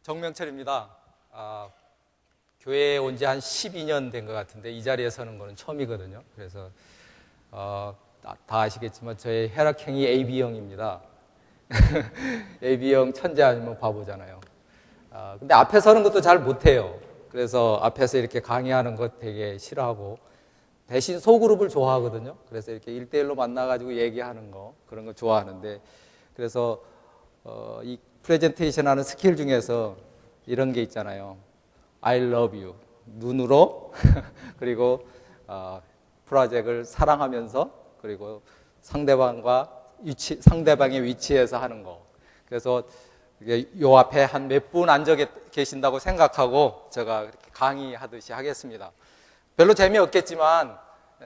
정명철입니다. 교회에 온 지 한 12년 된 것 같은데 이 자리에 서는 거는 처음이거든요. 그래서 다 아시겠지만 저의 혈액형이 AB형입니다. AB형 천재 아니면 바보잖아요. 근데 앞에 서는 것도 잘 못해요. 그래서 앞에서 이렇게 강의하는 것 되게 싫어하고 대신 소그룹을 좋아하거든요. 그래서 이렇게 1대1로 만나가지고 얘기하는 거 그런 거 좋아하는데 그래서 이 프레젠테이션 하는 스킬 중에서 이런 게 있잖아요. I love you. 눈으로 그리고 프로젝트를 사랑하면서 그리고 상대방의 위치에서 하는 거. 그래서 요 앞에 한 몇 분 앉아 계신다고 생각하고 제가 이렇게 강의하듯이 하겠습니다. 별로 재미없겠지만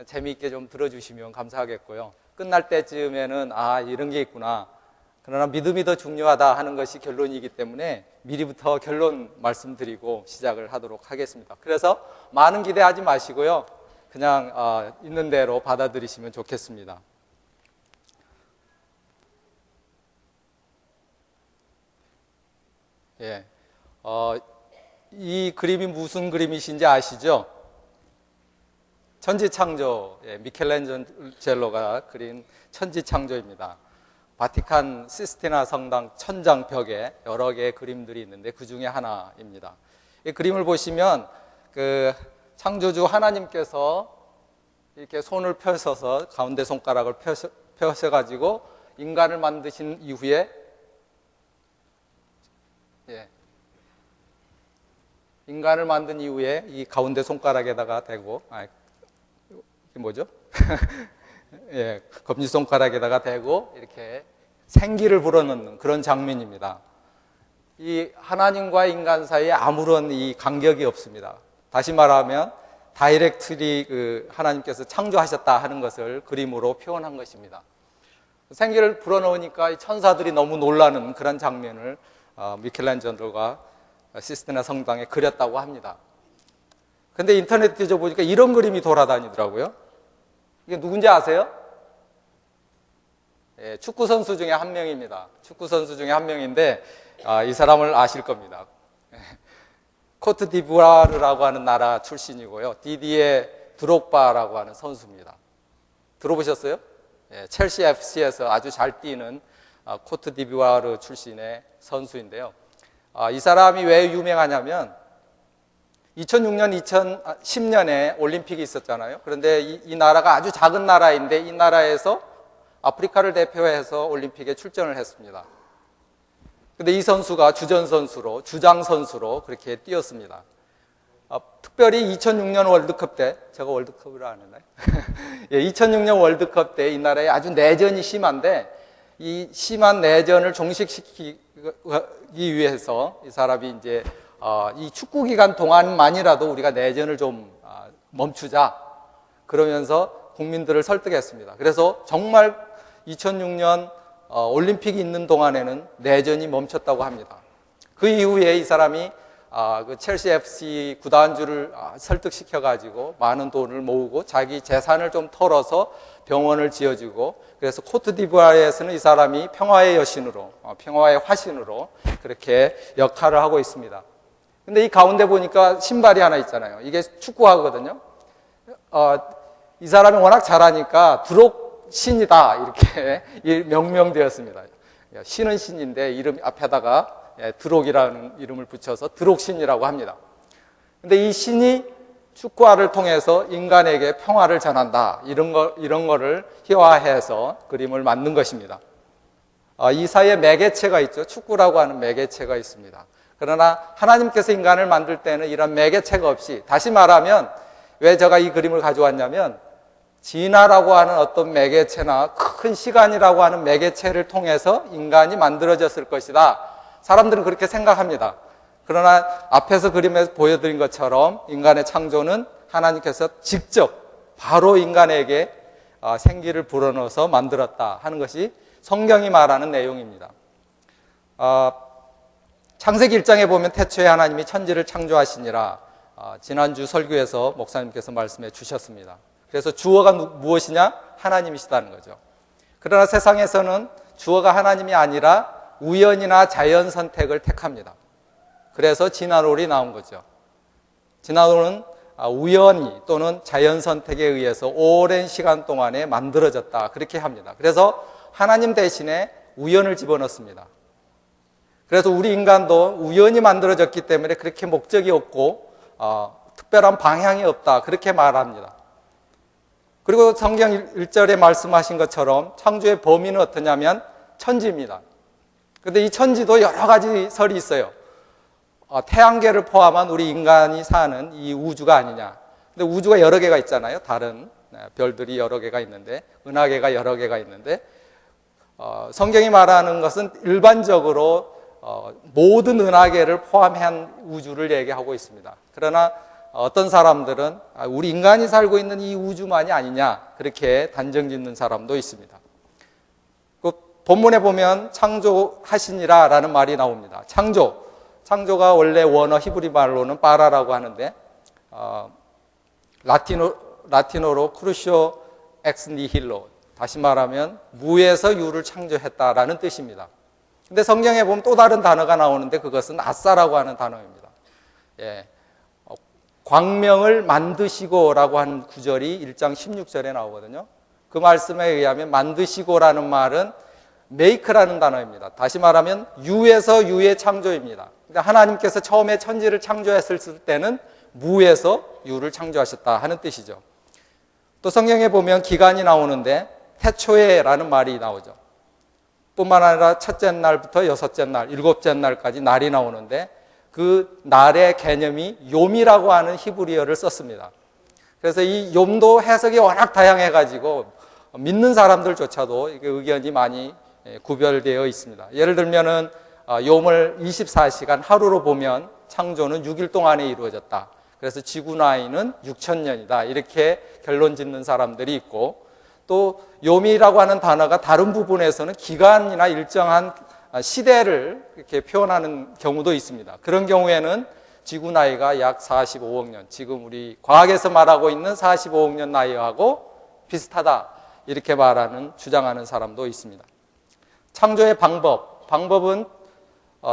재미있게 좀 들어주시면 감사하겠고요. 끝날 때쯤에는 이런 게 있구나. 그러나 믿음이 더 중요하다 하는 것이 결론이기 때문에 미리부터 결론 말씀드리고 시작을 하도록 하겠습니다. 그래서 많은 기대하지 마시고요. 그냥 있는 대로 받아들이시면 좋겠습니다. 예, 이 그림이 무슨 그림이신지 아시죠? 천지창조, 미켈란젤로가 그린 천지창조입니다. 바티칸 시스티나 성당 천장벽에 여러 개의 그림들이 있는데 그 중에 하나입니다. 이 그림을 보시면 그 창조주 하나님께서 이렇게 손을 펴셔서 가운데 손가락을 펴셔가지고 인간을 만드신 이후에 인간을 만든 이후에 이 가운데 손가락에다가 대고 이게 뭐죠? 검지손가락에다가 대고 이렇게 생기를 불어넣는 그런 장면입니다. 이 하나님과 인간 사이에 아무런 이 간격이 없습니다. 다시 말하면 다이렉트리 하나님께서 창조하셨다 하는 것을 그림으로 표현한 것입니다. 생기를 불어넣으니까 이 천사들이 너무 놀라는 그런 장면을 미켈란젤로가 시스티나 성당에 그렸다고 합니다. 근데 인터넷 뒤져보니까 이런 그림이 돌아다니더라고요. 이게 누군지 아세요? 축구 선수 중에 한 명입니다. 축구 선수 중에 한 명인데 이 사람을 아실 겁니다. 코트디부아르라고 하는 나라 출신이고요. 디디에 드록바라고 하는 선수입니다. 들어보셨어요? 첼시 FC에서 아주 잘 뛰는 코트디부아르 출신의 선수인데요. 이 사람이 왜 유명하냐면 2006년, 2010년에 올림픽이 있었잖아요. 그런데 이 나라가 아주 작은 나라인데 이 나라에서 아프리카를 대표해서 올림픽에 출전을 했습니다. 근데 이 선수가 주전 선수로, 주장 선수로 그렇게 뛰었습니다. 특별히 2006년 월드컵 때, 제가 월드컵을 안 했나요? 2006년 월드컵 때 이 나라에 아주 내전이 심한데 이 심한 내전을 종식시키기 위해서 이 사람이 이제 이 축구 기간 동안만이라도 우리가 내전을 좀 멈추자 그러면서 국민들을 설득했습니다. 그래서 정말 2006년 올림픽이 있는 동안에는 내전이 멈췄다고 합니다. 그 이후에 이 사람이 그 첼시 FC 구단주를 설득시켜가지고 많은 돈을 모으고 자기 재산을 좀 털어서 병원을 지어주고 그래서 코트디부아르에서는 이 사람이 평화의 여신으로, 평화의 화신으로 그렇게 역할을 하고 있습니다. 근데 이 가운데 보니까 신발이 하나 있잖아요. 이게 축구화거든요. 이 사람이 워낙 잘하니까 드록 신이다 이렇게 명명되었습니다. 신은 신인데 이름 앞에다가 드록이라는 이름을 붙여서 드록신이라고 합니다. 근데 이 신이 축구화를 통해서 인간에게 평화를 전한다 이런 거를 희화해서 그림을 만든 것입니다. 이 사이에 매개체가 있죠. 축구라고 하는 매개체가 있습니다. 그러나 하나님께서 인간을 만들 때는 이런 매개체가 없이, 다시 말하면 왜 제가 이 그림을 가져왔냐면 진화라고 하는 어떤 매개체나 큰 시간이라고 하는 매개체를 통해서 인간이 만들어졌을 것이다. 사람들은 그렇게 생각합니다. 그러나 앞에서 그림에서 보여드린 것처럼 인간의 창조는 하나님께서 직접 바로 인간에게 생기를 불어넣어서 만들었다 하는 것이 성경이 말하는 내용입니다. 창세기 1장에 보면 태초에 하나님이 천지를 창조하시니라 지난주 설교에서 목사님께서 말씀해 주셨습니다. 그래서 주어가 무엇이냐? 하나님이시다는 거죠. 그러나 세상에서는 주어가 하나님이 아니라 우연이나 자연 선택을 택합니다. 그래서 진화론이 나온 거죠. 진화론은 우연히 또는 자연 선택에 의해서 오랜 시간 동안에 만들어졌다, 그렇게 합니다. 그래서 하나님 대신에 우연을 집어넣습니다. 그래서 우리 인간도 우연히 만들어졌기 때문에 그렇게 목적이 없고 특별한 방향이 없다, 그렇게 말합니다. 그리고 성경 1절에 말씀하신 것처럼 창조의 범위는 어떠냐면 천지입니다. 그런데 이 천지도 여러 가지 설이 있어요. 태양계를 포함한 우리 인간이 사는 이 우주가 아니냐. 근데 우주가 여러 개가 있잖아요. 다른 별들이 여러 개가 있는데, 은하계가 여러 개가 있는데, 성경이 말하는 것은 일반적으로 모든 은하계를 포함한 우주를 얘기하고 있습니다. 그러나 어떤 사람들은 우리 인간이 살고 있는 이 우주만이 아니냐, 그렇게 단정 짓는 사람도 있습니다. 그 본문에 보면 창조하시니라 라는 말이 나옵니다. 창조가 원래 원어 히브리 말로는 파라라고 하는데 라틴어로 크루쇼 엑스 니힐로, 다시 말하면 무에서 유를 창조했다라는 뜻입니다. 근데 성경에 보면 또 다른 단어가 나오는데 그것은 아싸라고 하는 단어입니다. 예. 광명을 만드시고라고 하는 구절이 1장 16절에 나오거든요. 그 말씀에 의하면 만드시고라는 말은 make라는 단어입니다. 다시 말하면 유에서 유의 창조입니다. 그러니까 하나님께서 처음에 천지를 창조했을 때는 무에서 유를 창조하셨다 하는 뜻이죠. 또 성경에 보면 기간이 나오는데 태초에라는 말이 나오죠. 뿐만 아니라 첫째 날부터 여섯째 날, 일곱째 날까지 날이 나오는데 그 날의 개념이 욤이라고 하는 히브리어를 썼습니다. 그래서 이 욤도 해석이 워낙 다양해가지고 믿는 사람들조차도 의견이 많이 구별되어 있습니다. 예를 들면은 욤을 24시간 하루로 보면 창조는 6일 동안에 이루어졌다. 그래서 지구 나이는 6,000년이다. 이렇게 결론 짓는 사람들이 있고, 또 욤이라고 하는 단어가 다른 부분에서는 기간이나 일정한 시대를 이렇게 표현하는 경우도 있습니다. 그런 경우에는 지구 나이가 약 45억 년, 지금 우리 과학에서 말하고 있는 45억 년 나이하고 비슷하다, 이렇게 주장하는 사람도 있습니다. 창조의 방법은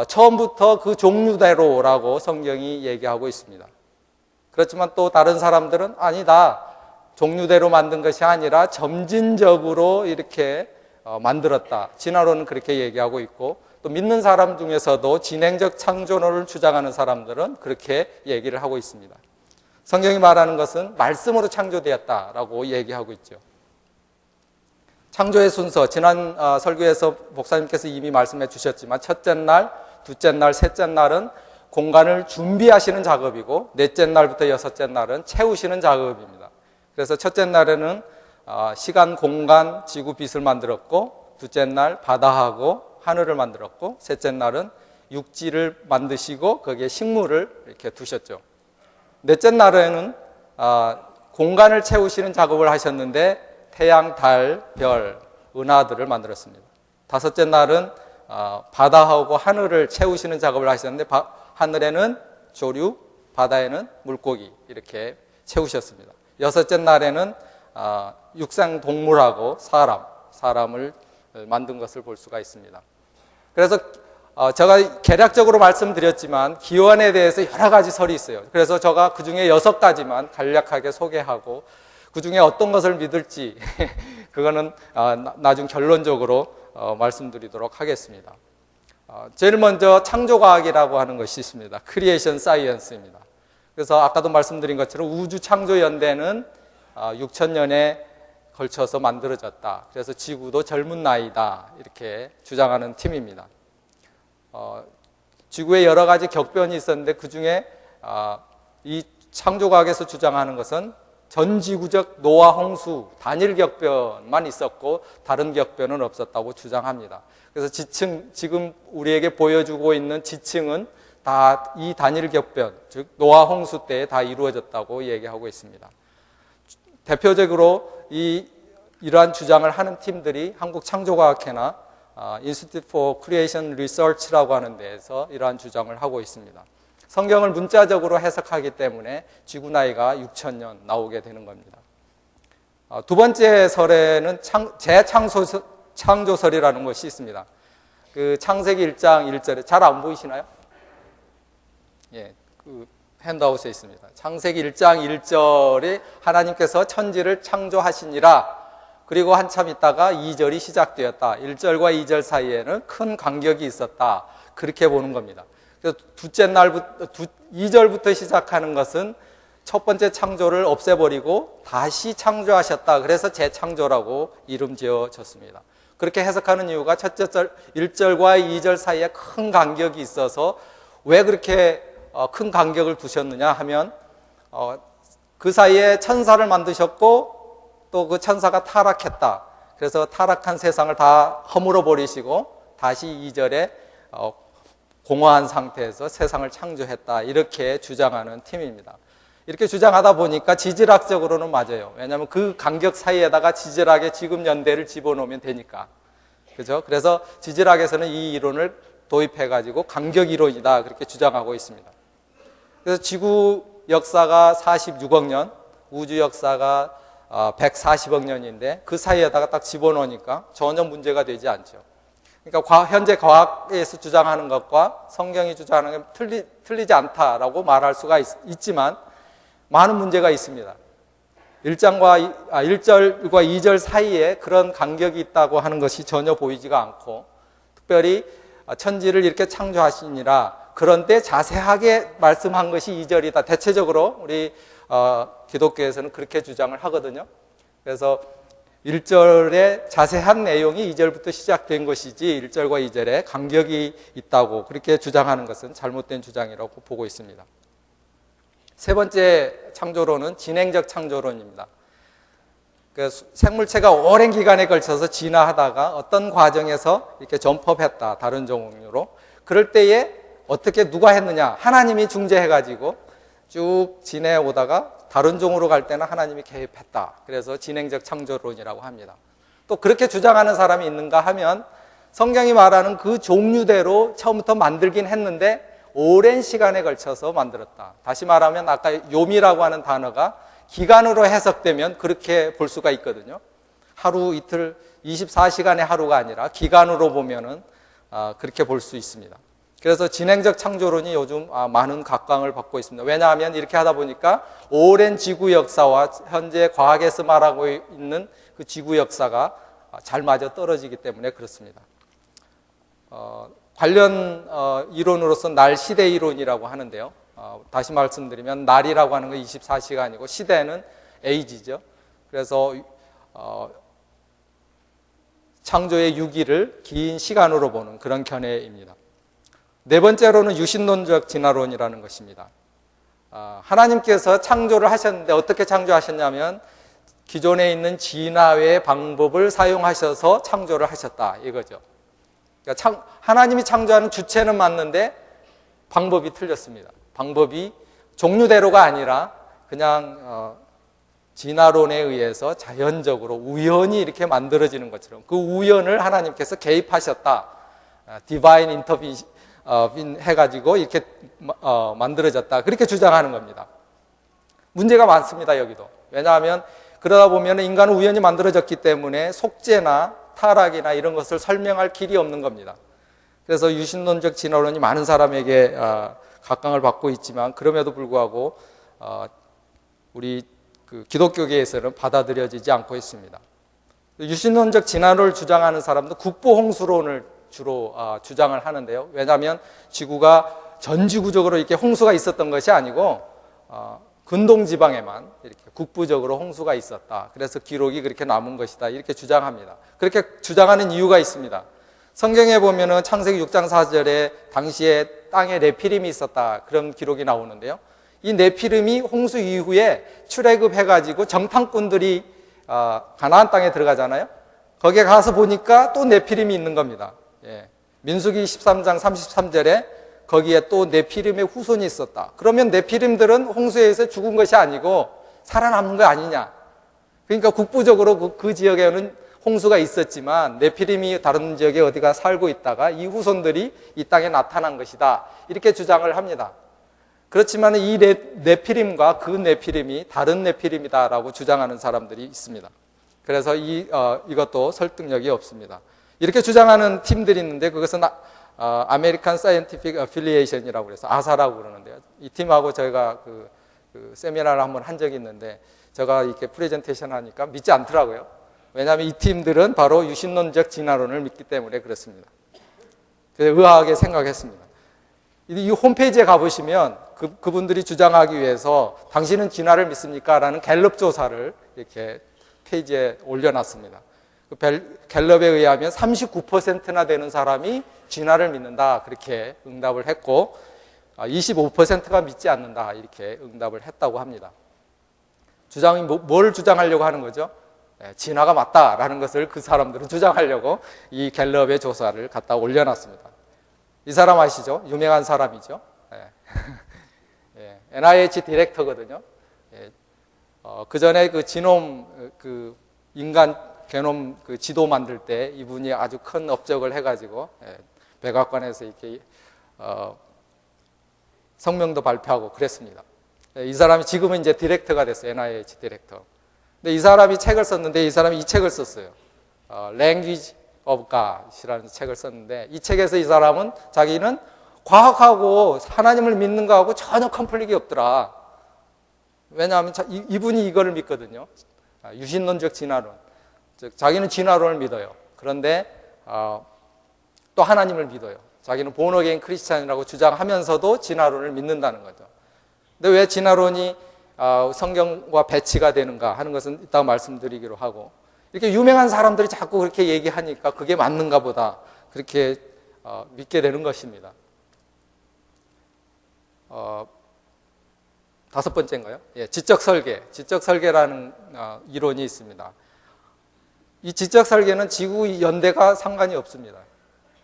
처음부터 그 종류대로라고 성경이 얘기하고 있습니다. 그렇지만 또 다른 사람들은 아니다, 종류대로 만든 것이 아니라 점진적으로 이렇게 만들었다, 진화론은 그렇게 얘기하고 있고, 또 믿는 사람 중에서도 진행적 창조론을 주장하는 사람들은 그렇게 얘기를 하고 있습니다. 성경이 말하는 것은 말씀으로 창조되었다라고 얘기하고 있죠. 창조의 순서, 지난 설교에서 목사님께서 이미 말씀해 주셨지만 첫째 날, 둘째 날, 셋째 날은 공간을 준비하시는 작업이고, 넷째 날부터 여섯째 날은 채우시는 작업입니다. 그래서 첫째 날에는 시간, 공간, 지구, 빛을 만들었고, 둘째 날 바다하고 하늘을 만들었고, 셋째 날은 육지를 만드시고 거기에 식물을 이렇게 두셨죠. 넷째 날에는 공간을 채우시는 작업을 하셨는데 태양, 달, 별, 은하들을 만들었습니다. 다섯째 날은 바다하고 하늘을 채우시는 작업을 하셨는데 하늘에는 조류, 바다에는 물고기, 이렇게 채우셨습니다. 여섯째 날에는 육상 동물하고 사람을 만든 것을 볼 수가 있습니다. 그래서 제가 개략적으로 말씀드렸지만 기원에 대해서 여러 가지 설이 있어요. 그래서 제가 그 중에 6가지만 간략하게 소개하고 그 중에 어떤 것을 믿을지 그거는 나중 결론적으로 말씀드리도록 하겠습니다. 제일 먼저 창조과학이라고 하는 것이 있습니다. 크리에이션 사이언스입니다. 그래서 아까도 말씀드린 것처럼 우주창조연대는 6,000년에 걸쳐서 만들어졌다. 그래서 지구도 젊은 나이다, 이렇게 주장하는 팀입니다. 지구에 여러 가지 격변이 있었는데 그 중에 이 창조과학에서 주장하는 것은 전지구적 노화 홍수 단일 격변만 있었고 다른 격변은 없었다고 주장합니다. 그래서 지금 우리에게 보여주고 있는 지층은 다 이 단일 격변, 즉 노화 홍수 때 다 이루어졌다고 얘기하고 있습니다. 대표적으로 이러한 주장을 하는 팀들이 한국창조과학회나 Institute for Creation Research라고 하는 데에서 이러한 주장을 하고 있습니다. 성경을 문자적으로 해석하기 때문에 지구 나이가 6,000년 나오게 되는 겁니다. 두 번째 설에는 재창조설이라는 것이 있습니다. 그 창세기 1장 1절에 잘 안 보이시나요? 예, 그 핸드아웃에 있습니다. 창세기 1장 1절에 하나님께서 천지를 창조하시니라. 그리고 한참 있다가 2절이 시작되었다. 1절과 2절 사이에는 큰 간격이 있었다. 그렇게 보는 겁니다. 그래서 둘째 날부터 2절부터 시작하는 것은 첫 번째 창조를 없애버리고 다시 창조하셨다. 그래서 재창조라고 이름 지어졌습니다. 그렇게 해석하는 이유가 첫째 절 1절과 2절 사이에 큰 간격이 있어서 왜 그렇게 큰 간격을 두셨느냐 하면 그 사이에 천사를 만드셨고 또 그 천사가 타락했다. 그래서 타락한 세상을 다 허물어 버리시고 다시 2절에 공허한 상태에서 세상을 창조했다. 이렇게 주장하는 팀입니다. 이렇게 주장하다 보니까 지질학적으로는 맞아요. 왜냐하면 그 간격 사이에다가 지질학의 지금 연대를 집어넣으면 되니까. 그죠? 그래서 지질학에서는 이 이론을 도입해가지고 간격 이론이다. 그렇게 주장하고 있습니다. 그래서 지구 역사가 46억 년, 우주 역사가 140억 년인데 그 사이에다가 딱 집어넣으니까 전혀 문제가 되지 않죠. 그러니까 현재 과학에서 주장하는 것과 성경이 주장하는 게 틀리지 않다라고 말할 수가 있지만 많은 문제가 있습니다. 1절과 2절 사이에 그런 간격이 있다고 하는 것이 전혀 보이지가 않고 특별히 천지를 이렇게 창조하시니라 그런데 자세하게 말씀한 것이 2절이다. 대체적으로 우리 기독교에서는 그렇게 주장을 하거든요. 그래서 1절의 자세한 내용이 2절부터 시작된 것이지 1절과 2절에 간격이 있다고 그렇게 주장하는 것은 잘못된 주장이라고 보고 있습니다. 세 번째 창조론은 진행적 창조론입니다. 생물체가 오랜 기간에 걸쳐서 진화하다가 어떤 과정에서 이렇게 점프업했다. 다른 종류로. 그럴 때에 어떻게 누가 했느냐? 하나님이 중재해가지고 쭉 지내오다가 다른 종으로 갈 때는 하나님이 개입했다. 그래서 진행적 창조론이라고 합니다. 또 그렇게 주장하는 사람이 있는가 하면 성경이 말하는 그 종류대로 처음부터 만들긴 했는데 오랜 시간에 걸쳐서 만들었다. 다시 말하면 아까 요미라고 하는 단어가 기간으로 해석되면 그렇게 볼 수가 있거든요. 하루 이틀 24시간의 하루가 아니라 기간으로 보면은 그렇게 볼 수 있습니다. 그래서 진행적 창조론이 요즘 많은 각광을 받고 있습니다. 왜냐하면 이렇게 하다 보니까 오랜 지구 역사와 현재 과학에서 말하고 있는 그 지구 역사가 잘 맞아 떨어지기 때문에 그렇습니다. 관련 이론으로서 날 시대 이론이라고 하는데요. 다시 말씀드리면 날이라고 하는 건 24시간이고 시대는 에이지죠. 그래서 창조의 유기를 긴 시간으로 보는 그런 견해입니다. 네 번째로는 유신론적 진화론이라는 것입니다. 하나님께서 창조를 하셨는데 어떻게 창조하셨냐면 기존에 있는 진화의 방법을 사용하셔서 창조를 하셨다 이거죠. 그러니까 하나님이 창조하는 주체는 맞는데 방법이 틀렸습니다. 방법이 종류대로가 아니라 그냥 진화론에 의해서 자연적으로 우연히 이렇게 만들어지는 것처럼 그 우연을 하나님께서 개입하셨다. 디바인 인터빈 해가지고 이렇게 만들어졌다. 그렇게 주장하는 겁니다. 문제가 많습니다. 여기도. 왜냐하면 그러다 보면 인간은 우연히 만들어졌기 때문에 속죄나 타락이나 이런 것을 설명할 길이 없는 겁니다. 그래서 유신론적 진화론이 많은 사람에게 각광을 받고 있지만 그럼에도 불구하고 우리 기독교계에서는 받아들여지지 않고 있습니다. 유신론적 진화론을 주장하는 사람도 국부홍수론을 주로 주장을 하는데요. 왜냐하면 지구가 전지구적으로 이렇게 홍수가 있었던 것이 아니고 근동지방에만 이렇게 국부적으로 홍수가 있었다. 그래서 기록이 그렇게 남은 것이다. 이렇게 주장합니다. 그렇게 주장하는 이유가 있습니다. 성경에 보면은 창세기 6장 4절에 당시에 땅에 네피림이 있었다. 그런 기록이 나오는데요. 이 네피림이 홍수 이후에 출애굽해가지고 정탐꾼들이 가나안 땅에 들어가잖아요. 거기에 가서 보니까 또 네피림이 있는 겁니다. 예. 민수기 13장 33절에 거기에 또 네피림의 후손이 있었다. 그러면 네피림들은 홍수에 의해서 죽은 것이 아니고 살아남은 거 아니냐. 그러니까 국부적으로 그 지역에는 홍수가 있었지만 네피림이 다른 지역에 어디가 살고 있다가 이 후손들이 이 땅에 나타난 것이다. 이렇게 주장을 합니다. 그렇지만 이 네피림과 그 네피림이 다른 네피림이다라고 주장하는 사람들이 있습니다. 그래서 이것도 설득력이 없습니다. 이렇게 주장하는 팀들이 있는데 그것은 아메리칸 사이언티픽 어필리에이션이라고 그래서 아사라고 그러는데요. 이 팀하고 저희가 그 세미나를 한번 한 적이 있는데 제가 이렇게 프레젠테이션 하니까 믿지 않더라고요. 왜냐하면 이 팀들은 바로 유신론적 진화론을 믿기 때문에 그렇습니다. 그래서 의아하게 생각했습니다. 이 홈페이지에 가보시면 그분들이 주장하기 위해서 당신은 진화를 믿습니까? 라는 갤럽 조사를 이렇게 페이지에 올려놨습니다. 갤럽에 의하면 39%나 되는 사람이 진화를 믿는다. 그렇게 응답을 했고 25%가 믿지 않는다. 이렇게 응답을 했다고 합니다. 주장이 뭘 주장하려고 하는 거죠? 진화가 맞다라는 것을 그 사람들은 주장하려고 이 갤럽의 조사를 갖다 올려놨습니다. 이 사람 아시죠? 유명한 사람이죠. NIH 디렉터거든요. 그 전에 그 지놈 그 인간 게놈 그 지도 만들 때 이분이 아주 큰 업적을 해가지고 백악관에서 이렇게 성명도 발표하고 그랬습니다. 이 사람이 지금은 이제 디렉터가 됐어요. NIH 디렉터. 근데 이 사람이 책을 썼는데 이 사람이 이 책을 썼어요. Language of God이라는 책을 썼는데 이 책에서 이 사람은 자기는 과학하고 하나님을 믿는 거하고 전혀 컨플릭이 없더라. 왜냐하면 이분이 이거를 믿거든요. 유신론적 진화론. 즉 자기는 진화론을 믿어요. 그런데 또 하나님을 믿어요. 자기는 본어게인 크리스찬이라고 주장하면서도 진화론을 믿는다는 거죠. 근데 왜 진화론이 성경과 배치가 되는가 하는 것은 이따가 말씀드리기로 하고 이렇게 유명한 사람들이 자꾸 그렇게 얘기하니까 그게 맞는가 보다 그렇게 믿게 되는 것입니다. 다섯 번째인가요? 지적 설계. 지적 설계라는 이론이 있습니다. 이 지적 설계는 지구 연대가 상관이 없습니다.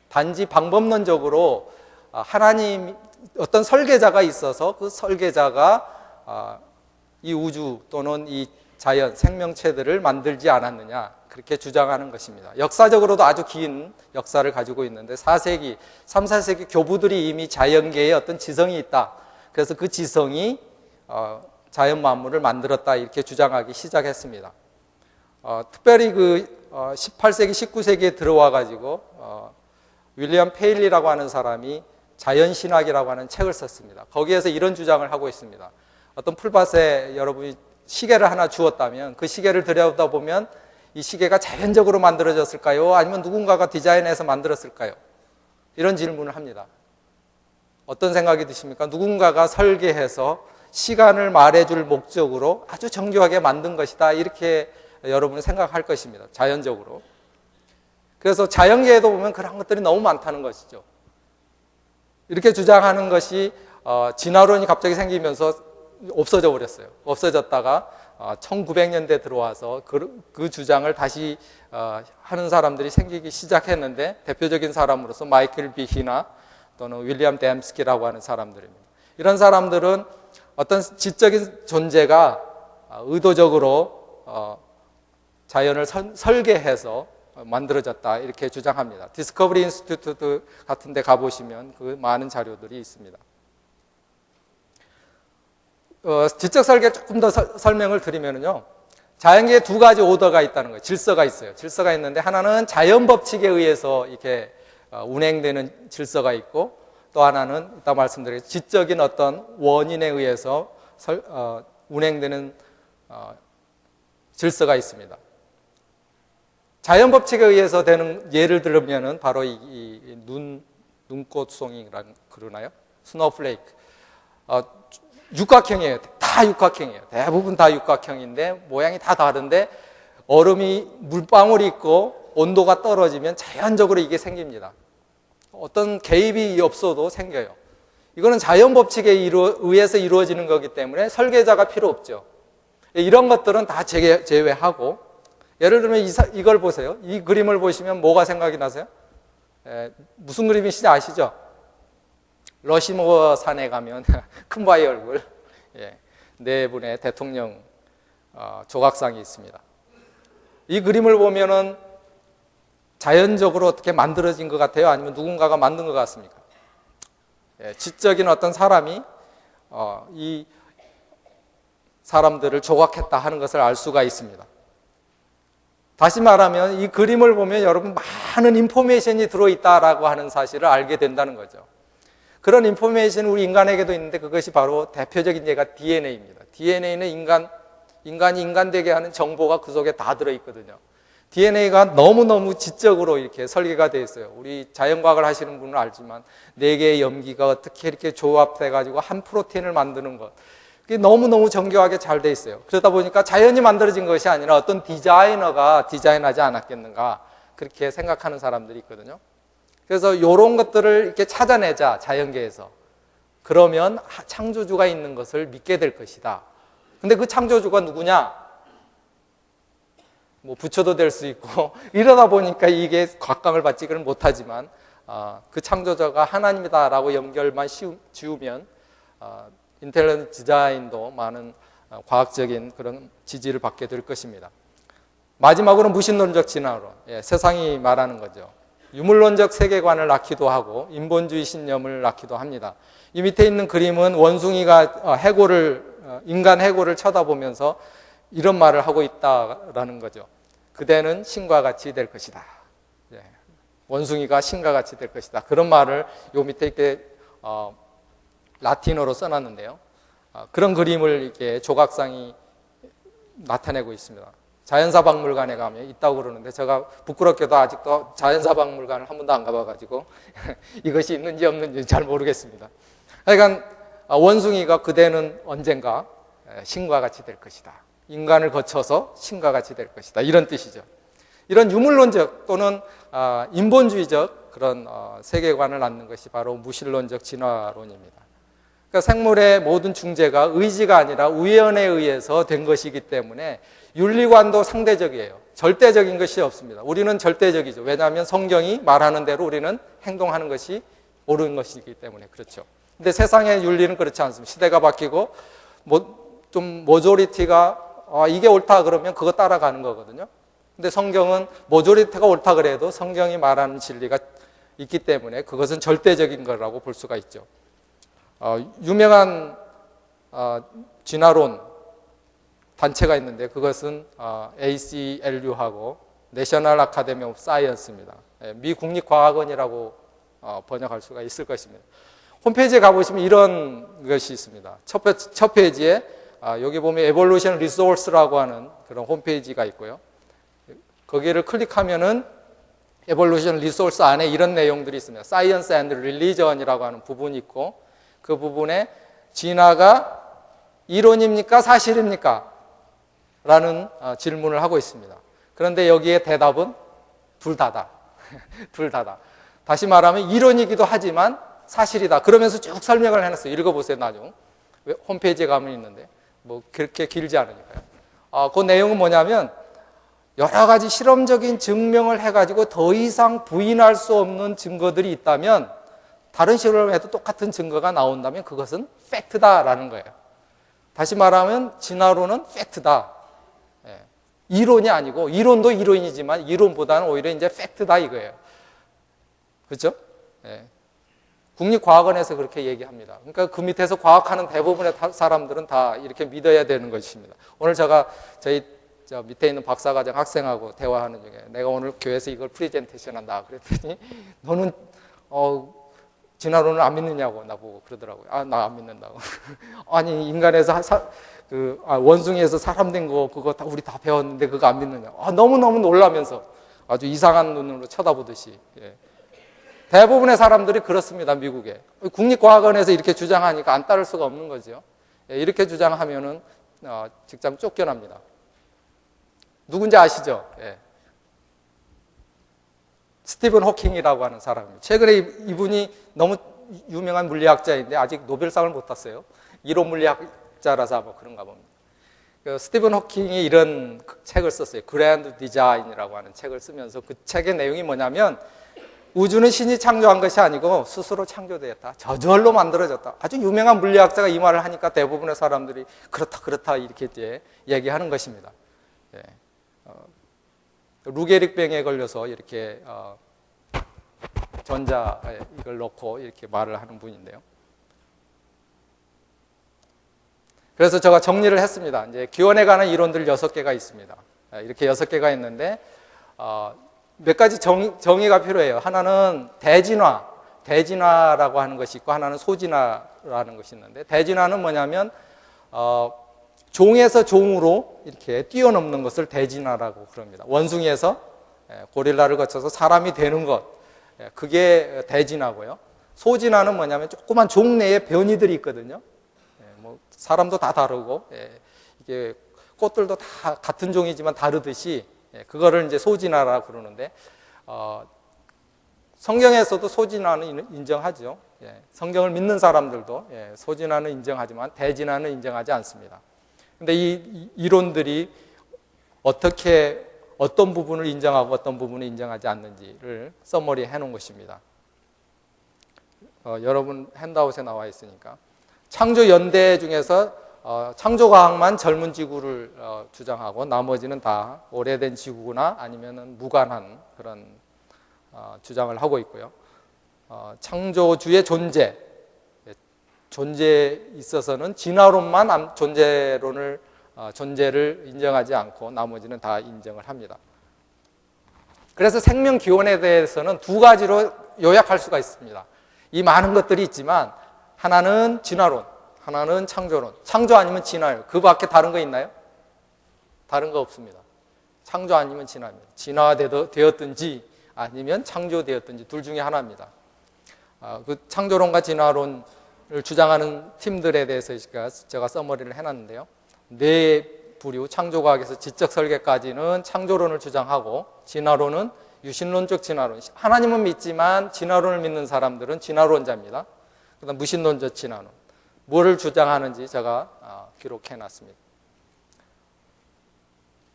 단지 방법론적으로 하나님 어떤 설계자가 있어서 그 설계자가 이 우주 또는 이 자연, 생명체들을 만들지 않았느냐 그렇게 주장하는 것입니다. 역사적으로도 아주 긴 역사를 가지고 있는데 4세기, 3, 4세기 교부들이 이미 자연계에 어떤 지성이 있다. 그래서 그 지성이 자연 만물을 만들었다 이렇게 주장하기 시작했습니다. 특별히 그 18세기, 19세기에 들어와 가지고 윌리엄 페일리라고 하는 사람이 자연신학이라고 하는 책을 썼습니다. 거기에서 이런 주장을 하고 있습니다. 어떤 풀밭에 여러분이 시계를 하나 주었다면 그 시계를 들여다보면 이 시계가 자연적으로 만들어졌을까요? 아니면 누군가가 디자인해서 만들었을까요? 이런 질문을 합니다. 어떤 생각이 드십니까? 누군가가 설계해서 시간을 말해줄 목적으로 아주 정교하게 만든 것이다. 이렇게 여러분은 생각할 것입니다. 자연적으로. 그래서 자연계에도 보면 그런 것들이 너무 많다는 것이죠. 이렇게 주장하는 것이 진화론이 갑자기 생기면서 없어져 버렸어요. 없어졌다가 1900년대 들어와서 그 주장을 다시 하는 사람들이 생기기 시작했는데 대표적인 사람으로서 마이클 비히나 또는 윌리엄 댐스키라고 하는 사람들입니다. 이런 사람들은 어떤 지적인 존재가 의도적으로 자연을 설계해서 만들어졌다 이렇게 주장합니다. 디스커버리 인스티튜트 같은 데 가보시면 그 많은 자료들이 있습니다. 지적 설계 조금 더 설명을 드리면요. 자연계에 두 가지 오더가 있다는 거예요. 질서가 있어요. 질서가 있는데 하나는 자연 법칙에 의해서 이렇게 운행되는 질서가 있고 또 하나는 이따 말씀드릴 지적인 어떤 원인에 의해서 운행되는 질서가 있습니다. 자연 법칙에 의해서 되는 예를 들면은 바로 이 눈꽃송이라는 그러나요? 스노우플레이크. 육각형이에요. 다 육각형이에요. 대부분 다 육각형인데 모양이 다 다른데 얼음이 물방울이 있고 온도가 떨어지면 자연적으로 이게 생깁니다. 어떤 개입이 없어도 생겨요. 이거는 자연 법칙에 의해서 이루어지는 거기 때문에 설계자가 필요 없죠. 이런 것들은 다 제외하고 예를 들면 이걸 보세요. 이 그림을 보시면 뭐가 생각이 나세요? 무슨 그림이신지 아시죠? 러시모어 산에 가면 큰 바위 얼굴 네 분의 대통령 조각상이 있습니다. 이 그림을 보면은 자연적으로 어떻게 만들어진 것 같아요? 아니면 누군가가 만든 것 같습니까? 지적인 어떤 사람이 이 사람들을 조각했다 하는 것을 알 수가 있습니다. 다시 말하면 이 그림을 보면 여러분 많은 인포메이션이 들어있다라고 하는 사실을 알게 된다는 거죠. 그런 인포메이션이 우리 인간에게도 있는데 그것이 바로 대표적인 예가 DNA입니다. DNA는 인간이 인간 되게 하는 정보가 그 속에 다 들어있거든요. DNA가 너무너무 지적으로 이렇게 설계가 되어 있어요. 우리 자연과학을 하시는 분은 알지만 4개의 염기가 어떻게 이렇게 조합돼가지고 한 프로테인을 만드는 것. 그게 너무너무 정교하게 잘 돼 있어요. 그러다 보니까 자연이 만들어진 것이 아니라 어떤 디자이너가 디자인하지 않았겠는가 그렇게 생각하는 사람들이 있거든요. 그래서 이런 것들을 이렇게 찾아내자, 자연계에서. 그러면 창조주가 있는 것을 믿게 될 것이다. 근데 그 창조주가 누구냐? 뭐 부처도 될 수 있고 이러다 보니까 이게 곽감을 받지는 못하지만 그 창조자가 하나님이다라고 연결만 지우면 인텔리전트 디자인도 많은 과학적인 그런 지지를 받게 될 것입니다. 마지막으로 무신론적 진화론, 세상이 말하는 거죠. 유물론적 세계관을 낳기도 하고 인본주의 신념을 낳기도 합니다. 이 밑에 있는 그림은 원숭이가 인간 해골을 쳐다보면서 이런 말을 하고 있다라는 거죠. 그대는 신과 같이 될 것이다. 원숭이가 신과 같이 될 것이다. 그런 말을 요 밑에 이렇게 라틴어로 써놨는데요. 그런 그림을 이렇게 조각상이 나타내고 있습니다. 자연사 박물관에 가면 있다고 그러는데 제가 부끄럽게도 아직도 자연사 박물관을 한 번도 안 가봐가지고 이것이 있는지 없는지 잘 모르겠습니다. 그러니까 원숭이가 그대는 언젠가 신과 같이 될 것이다. 인간을 거쳐서 신과 같이 될 것이다. 이런 뜻이죠. 이런 유물론적 또는 인본주의적 그런 세계관을 낳는 것이 바로 무신론적 진화론입니다. 그러니까 생물의 모든 중재가 의지가 아니라 우연에 의해서 된 것이기 때문에 윤리관도 상대적이에요. 절대적인 것이 없습니다. 우리는 절대적이죠. 왜냐하면 성경이 말하는 대로 우리는 행동하는 것이 옳은 것이기 때문에 그렇죠. 근데 세상의 윤리는 그렇지 않습니다. 시대가 바뀌고 좀 모조리티가 이게 옳다 그러면 그거 따라가는 거거든요. 근데 성경은 모조리티가 옳다 그래도 성경이 말하는 진리가 있기 때문에 그것은 절대적인 거라고 볼 수가 있죠. 유명한 진화론 단체가 있는데 그것은 ACLU하고 내셔널 아카데미 오브 사이언스입니다. 미 국립과학원이라고 번역할 수가 있을 것입니다. 홈페이지에 가보시면 이런 것이 있습니다. 첫 페이지에 여기 보면 에볼루션 리소스라고 하는 그런 홈페이지가 있고요. 거기를 클릭하면은 에볼루션 리소스 안에 이런 내용들이 있습니다. 사이언스 앤드 릴리전이라고 하는 부분이 있고 그 부분에 진화가 이론입니까? 사실입니까? 라는 질문을 하고 있습니다. 그런데 여기에 대답은 둘 다다. 둘 다다. 다시 말하면 이론이기도 하지만 사실이다. 그러면서 쭉 설명을 해놨어요. 읽어보세요, 나중. 홈페이지에 가면 있는데. 뭐 그렇게 길지 않으니까요. 그 내용은 뭐냐면 여러 가지 실험적인 증명을 해가지고 더 이상 부인할 수 없는 증거들이 있다면 다른 실험을 해도 똑같은 증거가 나온다면 그것은 팩트다라는 거예요. 다시 말하면 진화론은 팩트다. 이론이 아니고 이론도 이론이지만 이론보다는 오히려 이제 팩트다 이거예요. 그렇죠? 국립과학원에서 그렇게 얘기합니다. 그러니까 그 밑에서 과학하는 대부분의 사람들은 다 이렇게 믿어야 되는 것입니다. 오늘 제가 저희 밑에 있는 박사과정 학생하고 대화하는 중에 내가 오늘 교회에서 이걸 프리젠테이션 한다 그랬더니 너는 진화론을 안 믿느냐고 나보고 그러더라고요. 나 안 믿는다고. 아니 인간에서 원숭이에서 사람 된 거 그거 다 우리 다 배웠는데 그거 안 믿느냐. 너무너무 놀라면서 아주 이상한 눈으로 쳐다보듯이. 대부분의 사람들이 그렇습니다. 미국에. 국립과학원에서 이렇게 주장하니까 안 따를 수가 없는 거죠. 이렇게 주장하면은 직장 쫓겨납니다. 누군지 아시죠? 스티븐 호킹이라고 하는 사람입니다. 최근에 이분이 너무 유명한 물리학자인데 아직 노벨상을 못 땄어요. 이론 물리학자라서 아마 그런가 봅니다. 스티븐 호킹이 이런 책을 썼어요. 그랜드 디자인이라고 하는 책을 쓰면서 그 책의 내용이 뭐냐면 우주는 신이 창조한 것이 아니고 스스로 창조되었다. 저절로 만들어졌다. 아주 유명한 물리학자가 이 말을 하니까 대부분의 사람들이 그렇다 이렇게 이제 얘기하는 것입니다. 루게릭병에 걸려서 이렇게 전자 이걸 넣고 이렇게 말을 하는 분인데요. 그래서 제가 정리를 했습니다. 이제 기원에 관한 이론들 6개가 있습니다. 이렇게 6개가 있는데 몇 가지 정의가 필요해요. 하나는 대진화라고 하는 것이 있고 하나는 소진화라는 것이 있는데, 대진화는 뭐냐면 종에서 종으로 이렇게 뛰어넘는 것을 대진화라고 그럽니다. 원숭이에서 고릴라를 거쳐서 사람이 되는 것, 그게 대진화고요. 소진화는 뭐냐면 조그만 종 내에 변이들이 있거든요. 뭐 사람도 다 다르고 이게 꽃들도 다 같은 종이지만 다르듯이 그거를 이제 소진화라고 그러는데, 성경에서도 소진화는 인정하죠. 성경을 믿는 사람들도 소진화는 인정하지만 대진화는 인정하지 않습니다. 근데 이 이론들이 어떤 부분을 인정하고 어떤 부분을 인정하지 않는지를 서머리 해놓은 것입니다. 여러분 핸드아웃에 나와 있으니까, 창조 연대 중에서 창조과학만 젊은 지구를 주장하고 나머지는 다 오래된 지구나 아니면 무관한 그런 주장을 하고 있고요. 창조주의 존재에 있어서는 진화론만 존재를 인정하지 않고 나머지는 다 인정을 합니다. 그래서 생명 기원에 대해서는 두 가지로 요약할 수가 있습니다. 이 많은 것들이 있지만 하나는 진화론, 하나는 창조론. 창조 아니면 진화예요. 그 밖에 다른 거 있나요? 다른 거 없습니다. 창조 아니면 진화입니다. 진화되었든지 아니면 창조되었든지 둘 중에 하나입니다. 그 창조론과 진화론을 주장하는 팀들에 대해서 제가 서머리를 해놨는데요. 네 부류, 창조과학에서 지적 설계까지는 창조론을 주장하고, 진화론은 유신론적 진화론. 하나님은 믿지만 진화론을 믿는 사람들은 진화론자입니다. 그다음 무신론적 진화론. 뭐를 주장하는지 제가 기록해놨습니다.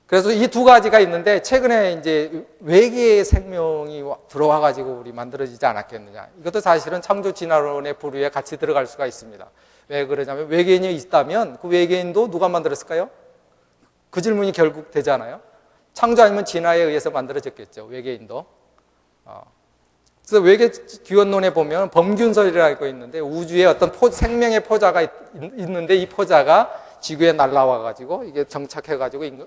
그래서 이 두 가지가 있는데, 최근에 이제 외계의 생명이 들어와가지고 우리 만들어지지 않았겠느냐. 이것도 사실은 창조 진화론의 부류에 같이 들어갈 수가 있습니다. 왜 그러냐면, 외계인이 있다면 그 외계인도 누가 만들었을까요? 그 질문이 결국 되잖아요. 창조 아니면 진화에 의해서 만들어졌겠죠, 외계인도. 그래서 외계 기원론에 보면 범균설이라고 있는데, 우주에 어떤 생명의 포자가 있는데 이 포자가 지구에 날라와가지고 이게 정착해가지고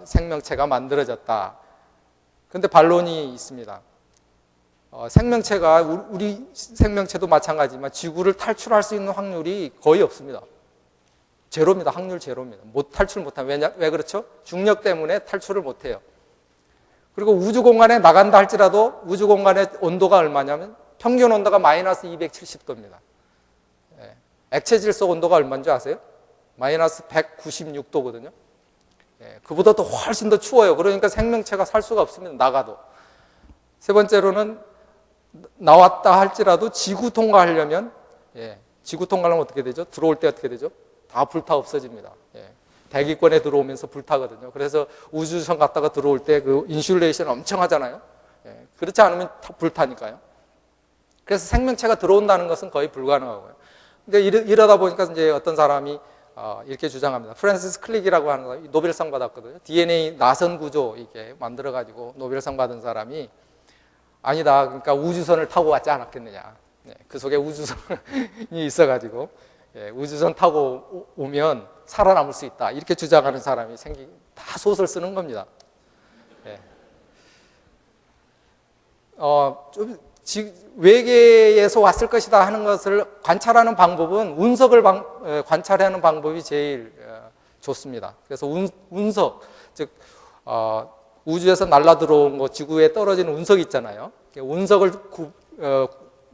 생명체가 만들어졌다. 그런데 반론이 있습니다. 생명체가 우리 생명체도 마찬가지지만 지구를 탈출할 수 있는 확률이 거의 없습니다. 제로입니다. 확률 제로입니다. 탈출 못하면. 왜 그렇죠? 중력 때문에 탈출을 못해요. 그리고 우주 공간에 나간다 할지라도 우주 공간의 온도가 얼마냐면 평균 온도가 마이너스 270도입니다. 액체 질소 온도가 얼마인지 아세요? 마이너스 196도거든요. 그보다 또 훨씬 더 추워요. 그러니까 생명체가 살 수가 없습니다. 나가도. 세 번째로는 나왔다 할지라도 지구 통과하려면, 지구 통과하려면 어떻게 되죠? 들어올 때 어떻게 되죠? 다 불타 없어집니다. 대기권에 들어오면서 불타거든요. 그래서 우주선 갔다가 들어올 때 그 인슐레이션 엄청 하잖아요. 그렇지 않으면 불타니까요. 그래서 생명체가 들어온다는 것은 거의 불가능하고요. 근데 이러다 보니까 이제 어떤 사람이 이렇게 주장합니다. 프랜시스 클릭이라고 하는 사람이 노벨상 받았거든요. DNA 나선 구조 이게 만들어가지고 노벨상 받은 사람이, 아니다, 그러니까 우주선을 타고 왔지 않았겠느냐. 그 속에 우주선이 있어가지고 우주선 타고 오면 살아남을 수 있다, 이렇게 주장하는 사람이 다 소설 쓰는 겁니다. 외계에서 왔을 것이다 하는 것을 관찰하는 방법은 운석을 관찰하는 방법이 제일 좋습니다. 그래서 운석, 즉 우주에서 날라 들어온 거, 지구에 떨어지는 운석 있잖아요. 운석을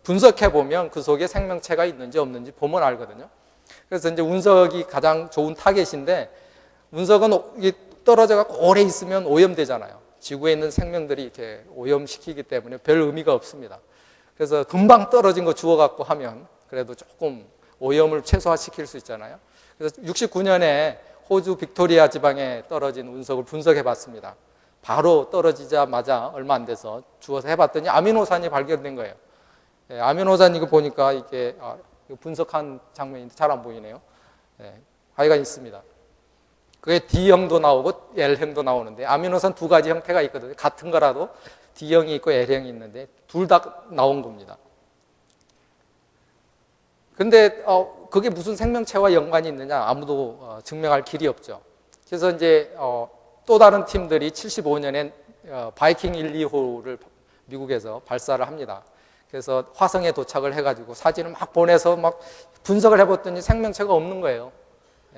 분석해 보면 그 속에 생명체가 있는지 없는지 보면 알거든요. 그래서 이제 운석이 가장 좋은 타겟인데, 운석은 떨어져 갖고 오래 있으면 오염되잖아요. 지구에 있는 생명들이 이렇게 오염시키기 때문에 별 의미가 없습니다. 그래서 금방 떨어진 거 주워 갖고 하면 그래도 조금 오염을 최소화시킬 수 있잖아요. 그래서 69년에 호주 빅토리아 지방에 떨어진 운석을 분석해 봤습니다. 바로 떨어지자마자 얼마 안 돼서 주워서 해봤더니 아미노산이 발견된 거예요. 아미노산 이거 보니까 이게 분석한 장면인데 잘 안 보이네요. 하여간 있습니다. 그게 D형도 나오고 L형도 나오는데, 아미노산 두 가지 형태가 있거든요. 같은 거라도 D형이 있고 L형이 있는데 둘 다 나온 겁니다. 근데 그게 무슨 생명체와 연관이 있느냐? 아무도 증명할 길이 없죠. 그래서 이제 또 다른 팀들이 75년에 바이킹 1, 2호를 미국에서 발사를 합니다. 그래서 화성에 도착을 해가지고 사진을 막 보내서 막 분석을 해봤더니 생명체가 없는 거예요.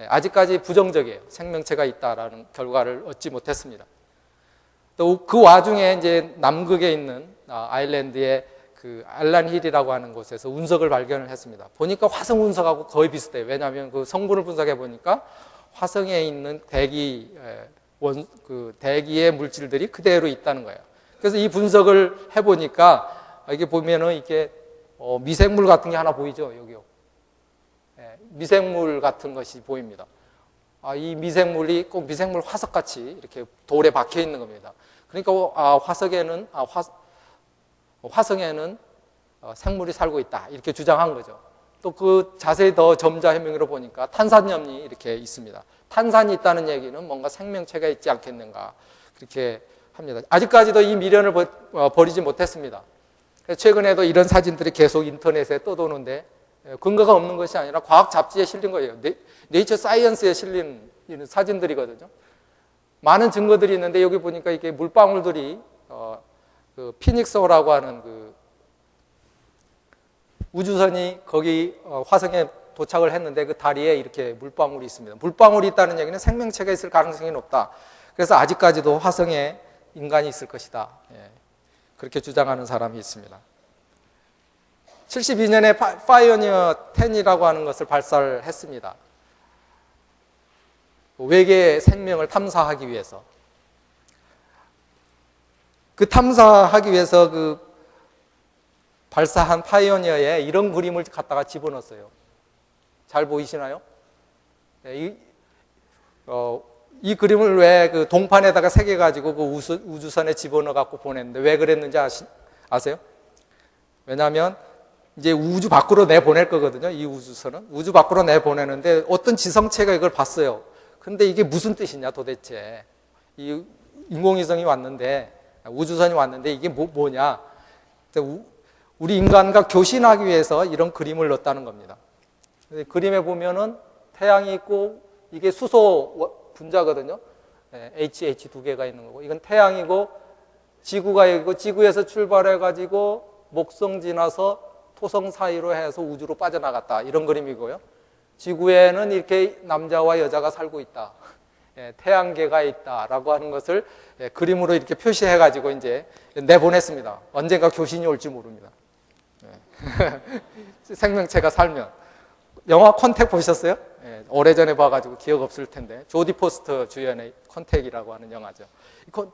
아직까지 부정적이에요. 생명체가 있다라는 결과를 얻지 못했습니다. 또 그 와중에 이제 남극에 있는 아일랜드의 그 알란 힐이라고 하는 곳에서 운석을 발견을 했습니다. 보니까 화성 운석하고 거의 비슷해요. 왜냐하면 그 성분을 분석해 보니까 화성에 있는 대기의 물질들이 그대로 있다는 거예요. 그래서 이 분석을 해 보니까 이게 보면은 이게 미생물 같은 게 하나 보이죠, 여기요. 미생물 같은 것이 보입니다. 이 미생물이 꼭 미생물 화석같이 이렇게 돌에 박혀 있는 겁니다. 그러니까 화성에는 생물이 살고 있다 이렇게 주장한 거죠. 또 그 자세히 더 점자 해명으로 보니까 탄산염이 이렇게 있습니다. 탄산이 있다는 얘기는 뭔가 생명체가 있지 않겠는가 그렇게 합니다. 아직까지도 이 미련을 버리지 못했습니다. 최근에도 이런 사진들이 계속 인터넷에 떠도는데 근거가 없는 것이 아니라 과학 잡지에 실린 거예요. 네이처 사이언스에 실린 사진들이거든요. 많은 증거들이 있는데 여기 보니까 이게 물방울들이 그 피닉스호라고 하는 그 우주선이 거기 화성에 도착을 했는데 그 다리에 이렇게 물방울이 있습니다. 물방울이 있다는 얘기는 생명체가 있을 가능성이 높다. 그래서 아직까지도 화성에 인간이 있을 것이다. 그렇게 주장하는 사람이 있습니다. 72년에 파이오니어 10이라고 하는 것을 발사를 했습니다. 외계 생명을 탐사하기 위해서. 그 탐사하기 위해서 그 발사한 파이오니어에 이런 그림을 갖다가 집어넣었어요. 잘 보이시나요? 이 그림을 왜 그 동판에다가 새겨가지고 그 우주선에 집어넣어 갖고 보냈는데 왜 그랬는지 아세요? 왜냐하면 이제 우주 밖으로 내보낼 거거든요. 이 우주선은 우주 밖으로 내보내는데 어떤 지성체가 이걸 봤어요. 근데 이게 무슨 뜻이냐 도대체. 이 인공위성이 왔는데 우주선이 왔는데 이게 뭐냐. 우리 인간과 교신하기 위해서 이런 그림을 넣었다는 겁니다. 그림에 보면은 태양이 있고 이게 수소 분자거든요. HH 두 개가 있는 거고 이건 태양이고 지구가 여기고 지구에서 출발해가지고 목성 지나서 토성 사이로 해서 우주로 빠져나갔다 이런 그림이고요. 지구에는 이렇게 남자와 여자가 살고 있다. 태양계가 있다라고 하는 것을 그림으로 이렇게 표시해가지고 이제 내보냈습니다. 언젠가 교신이 올지 모릅니다. 생명체가 살면. 영화 컨택 보셨어요? 오래전에 봐가지고 기억 없을 텐데 조디 포스터 주연의 컨택이라고 하는 영화죠.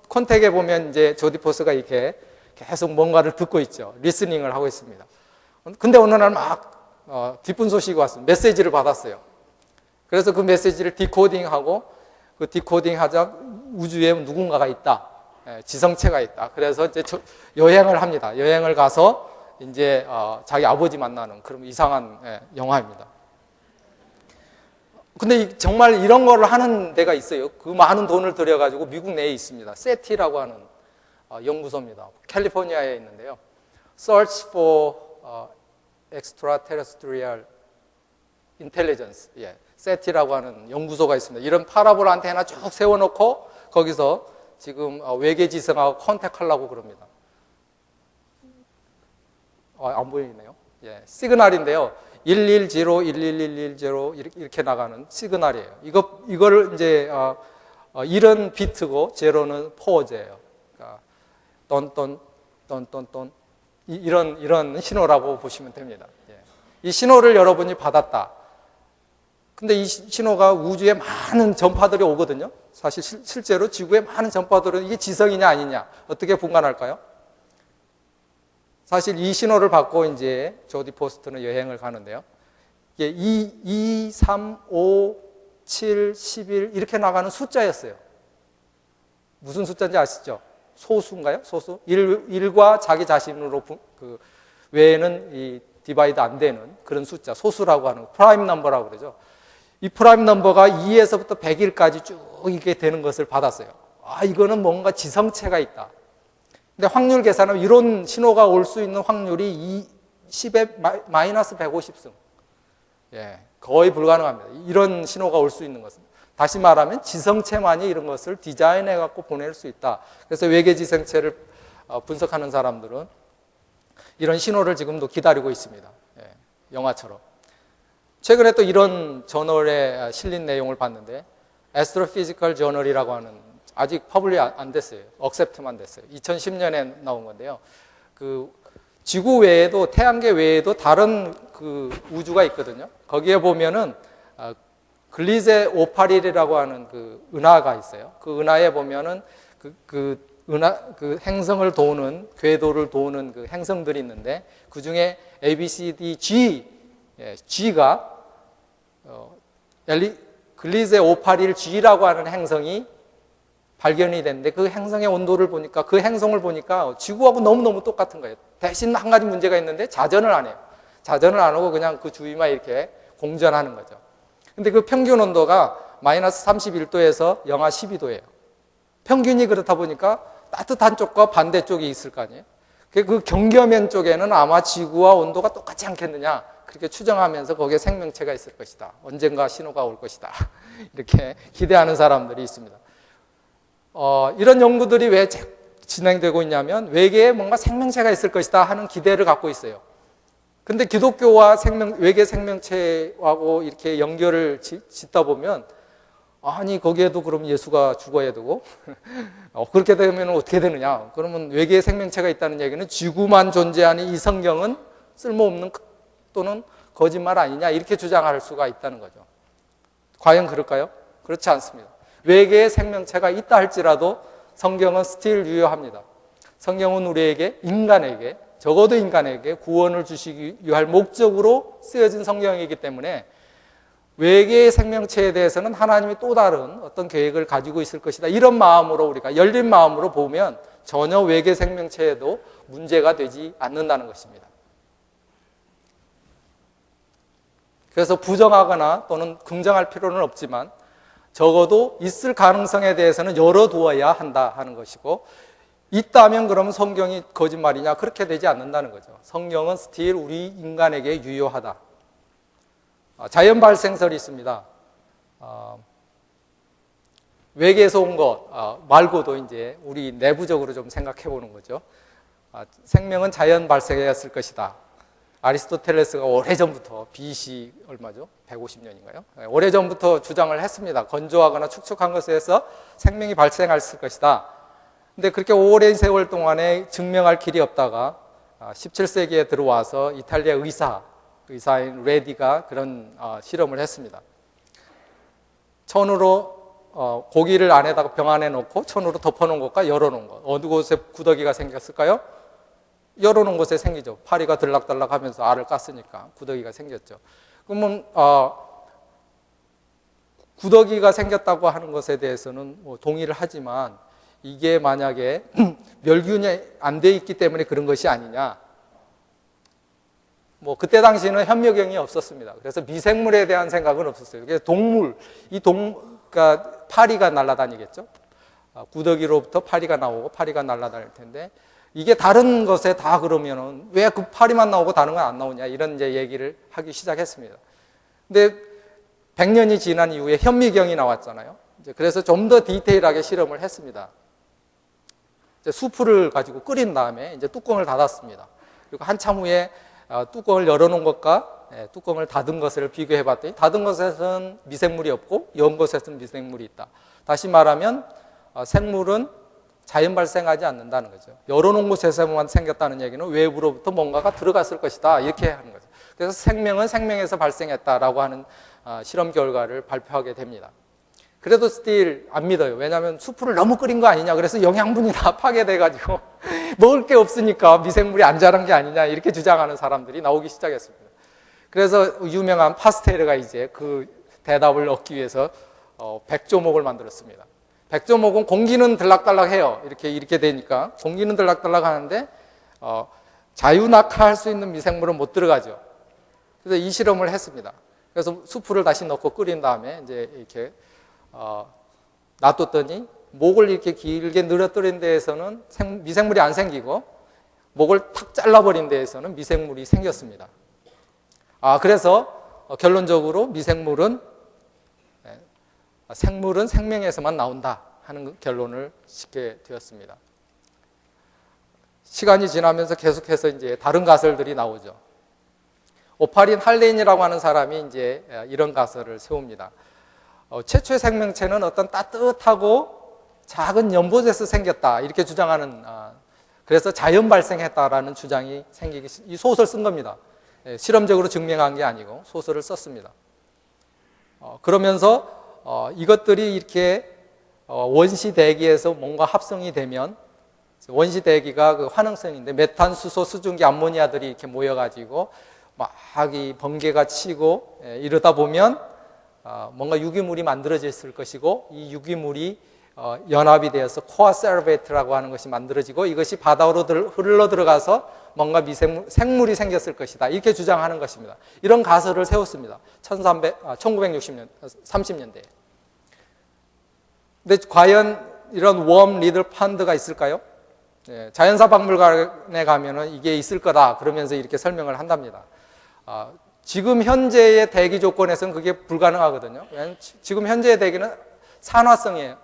컨택에 보면 이제 조디 포스터가 이렇게 계속 뭔가를 듣고 있죠. 리스닝을 하고 있습니다. 근데 어느 날 막 기쁜 소식이 왔습니다. 메시지를 받았어요. 그래서 그 메시지를 디코딩하고 그 디코딩 하자 우주에 누군가가 있다. 지성체가 있다. 그래서 이제 여행을 합니다. 여행을 가서 이제 자기 아버지 만나는 그런 이상한 영화입니다. 근데 정말 이런 거를 하는 데가 있어요. 그 많은 돈을 들여가지고 미국 내에 있습니다. 세티라고 하는 연구소입니다. 캘리포니아에 있는데요. Search for Extraterrestrial Intelligence. 세티라고 하는 연구소가 있습니다. 이런 파라볼 안테나 쭉 세워놓고 거기서 지금 외계 지성하고 컨택하려고 그럽니다. 안 보이네요. 시그널인데요. 110, 11110 이렇게 나가는 시그널이에요. 이거를 이제 1은 비트고 제로는 포워즈예요. 그러니까 똔똔똔똔똔 이런 신호라고 보시면 됩니다. 이 신호를 여러분이 받았다. 근데 이 신호가 우주에 많은 전파들이 오거든요. 사실 실제로 지구에 많은 전파들은 이게 지성이냐 아니냐 어떻게 분간할까요? 사실 이 신호를 받고 이제 조디 포스터는 여행을 가는데요. 이게 2, 3, 5, 7, 11 이렇게 나가는 숫자였어요. 무슨 숫자인지 아시죠? 소수인가요? 소수? 1과 자기 자신으로 그 외에는 이 디바이드 안 되는 그런 숫자, 소수라고 하는 프라임 넘버라고 그러죠. 이 프라임 넘버가 2에서부터 100일까지 쭉 이렇게 되는 것을 받았어요. 이거는 뭔가 지성체가 있다. 근데 확률 계산은 이런 신호가 올 수 있는 확률이 10에 마이너스 150승. 거의 불가능합니다. 이런 신호가 올 수 있는 것은. 다시 말하면 지성체만이 이런 것을 디자인해 갖고 보낼 수 있다. 그래서 외계 지성체를 분석하는 사람들은 이런 신호를 지금도 기다리고 있습니다. 예, 영화처럼. 최근에 또 이런 저널에 실린 내용을 봤는데 Astrophysical Journal이라고 하는, 아직 퍼블리 안 됐어요. 억셉트만 됐어요. 2010년에 나온 건데요. 그 지구 외에도, 태양계 외에도 다른 그 우주가 있거든요. 거기에 보면은 글리제 581이라고 하는 그 은하가 있어요. 그 은하에 보면은 그 행성을 도는, 궤도를 도는 그 행성들이 있는데, 그 중에 A, B, C, D, G, G가 글리제 581G라고 하는 행성이 발견이 됐는데, 그 행성의 온도를 보니까, 그 행성을 보니까 지구하고 너무너무 똑같은 거예요. 대신 한 가지 문제가 있는데 자전을 안 해요. 자전을 안 하고 그냥 그 주위만 이렇게 공전하는 거죠. 근데 그 평균 온도가 마이너스 31도에서 영하 12도예요. 평균이 그렇다 보니까 따뜻한 쪽과 반대쪽이 있을 거 아니에요. 그 경계면 쪽에는 아마 지구와 온도가 똑같지 않겠느냐, 그렇게 추정하면서 거기에 생명체가 있을 것이다. 언젠가 신호가 올 것이다. 이렇게 기대하는 사람들이 있습니다. 이런 연구들이 왜 진행되고 있냐면 외계에 뭔가 생명체가 있을 것이다 하는 기대를 갖고 있어요. 근데 기독교와 외계 생명체하고 이렇게 연결을 짓다 보면, 아니 거기에도 그럼 예수가 죽어야 되고 그렇게 되면 어떻게 되느냐, 그러면 외계에 생명체가 있다는 얘기는 지구만 존재하는 이 성경은 쓸모없는 또는 거짓말 아니냐, 이렇게 주장할 수가 있다는 거죠. 과연 그럴까요? 그렇지 않습니다. 외계에 생명체가 있다 할지라도 성경은 스틸 유효합니다. 성경은 우리에게, 인간에게, 적어도 인간에게 구원을 주시기 위할 목적으로 쓰여진 성경이기 때문에 외계의 생명체에 대해서는 하나님이 또 다른 어떤 계획을 가지고 있을 것이다, 이런 마음으로, 우리가 열린 마음으로 보면 전혀 외계 생명체에도 문제가 되지 않는다는 것입니다. 그래서 부정하거나 또는 긍정할 필요는 없지만 적어도 있을 가능성에 대해서는 열어두어야 한다 하는 것이고, 있다면 그러면 성경이 거짓말이냐, 그렇게 되지 않는다는 거죠. 성경은 스틸 우리 인간에게 유효하다. 자연 발생설이 있습니다. 외계에서 온 것 말고도 이제 우리 내부적으로 좀 생각해 보는 거죠. 생명은 자연 발생이었을 것이다. 아리스토텔레스가 오래전부터, BC 얼마죠? 150년인가요? 오래전부터 주장을 했습니다. 건조하거나 축축한 것에서 생명이 발생했을 것이다. 근데 그렇게 오랜 세월 동안에 증명할 길이 없다가 17세기에 들어와서 이탈리아 의사인 레디가 그런 실험을 했습니다. 천으로 고기를 안에다가 병 안에 넣고 천으로 덮어놓은 것과 열어놓은 것, 어느 곳에 구더기가 생겼을까요? 열어놓은 곳에 생기죠. 파리가 들락달락 하면서 알을 깠으니까 구더기가 생겼죠. 그러면 구더기가 생겼다고 하는 것에 대해서는 동의를 하지만, 이게 만약에 멸균이 안 돼 있기 때문에 그런 것이 아니냐, 그때 당시에는 현미경이 없었습니다. 그래서 미생물에 대한 생각은 없었어요. 그래서 그러니까 파리가 날아다니겠죠. 구더기로부터 파리가 나오고 파리가 날아다닐 텐데, 이게 다른 것에 다 그러면은 왜 그 파리만 나오고 다른 건 안 나오냐, 이런 이제 얘기를 하기 시작했습니다. 근데 100년이 지난 이후에 현미경이 나왔잖아요. 그래서 좀 더 디테일하게 실험을 했습니다. 수프를 가지고 끓인 다음에 이제 뚜껑을 닫았습니다. 그리고 한참 후에 뚜껑을 열어놓은 것과 뚜껑을 닫은 것을 비교해 봤더니 닫은 것에서는 미생물이 없고 연 것에서는 미생물이 있다. 다시 말하면 생물은 자연 발생하지 않는다는 거죠. 열어놓은 곳에서만 생겼다는 얘기는 외부로부터 뭔가가 들어갔을 것이다, 이렇게 하는 거죠. 그래서 생명은 생명에서 발생했다라고 하는 실험 결과를 발표하게 됩니다. 그래도 스틸 안 믿어요. 왜냐하면 수프를 너무 끓인 거 아니냐, 그래서 영양분이 다 파괴돼가지고 먹을 게 없으니까 미생물이 안 자란 게 아니냐, 이렇게 주장하는 사람들이 나오기 시작했습니다. 그래서 유명한 파스테르가 이제 그 대답을 얻기 위해서 백조목을 만들었습니다. 백조목은 공기는 들락달락해요. 이렇게 되니까 공기는 들락달락 하는데 자유낙하할 수 있는 미생물은 못 들어가죠. 그래서 이 실험을 했습니다. 그래서 수프를 다시 넣고 끓인 다음에 이제 이렇게 놔뒀더니 목을 이렇게 길게 늘어뜨린 데에서는 미생물이 안 생기고, 목을 탁 잘라버린 데에서는 미생물이 생겼습니다. 그래서 결론적으로 미생물은 생물은 생명에서만 나온다 하는 결론을 짓게 되었습니다. 시간이 지나면서 계속해서 이제 다른 가설들이 나오죠. 오파린 할레인이라고 하는 사람이 이제 이런 가설을 세웁니다. 최초의 생명체는 어떤 따뜻하고 작은 연못에서 생겼다 이렇게 주장하는, 그래서 자연 발생했다라는 주장이 생기기, 이 소설 쓴 겁니다. 실험적으로 증명한 게 아니고 소설을 썼습니다. 그러면서 이것들이 이렇게 원시 대기에서 뭔가 합성이 되면, 원시 대기가 그 환원성인데 메탄, 수소, 수증기, 암모니아들이 이렇게 모여가지고 막 이 번개가 치고 이러다 보면 뭔가 유기물이 만들어졌을 것이고, 이 유기물이 연합이 되어서 코아 세르베이트라고 하는 것이 만들어지고 이것이 바다로 흘러 들어가서 뭔가 생물이 생겼을 것이다 이렇게 주장하는 것입니다. 이런 가설을 세웠습니다. 1960년, 30년대에. 근데 과연 이런 웜 리들 펀드가 있을까요? 자연사 박물관에 가면은 이게 있을 거다 그러면서 이렇게 설명을 한답니다. 지금 현재의 대기 조건에서는 그게 불가능하거든요. 지금 현재의 대기는 산화성이에요.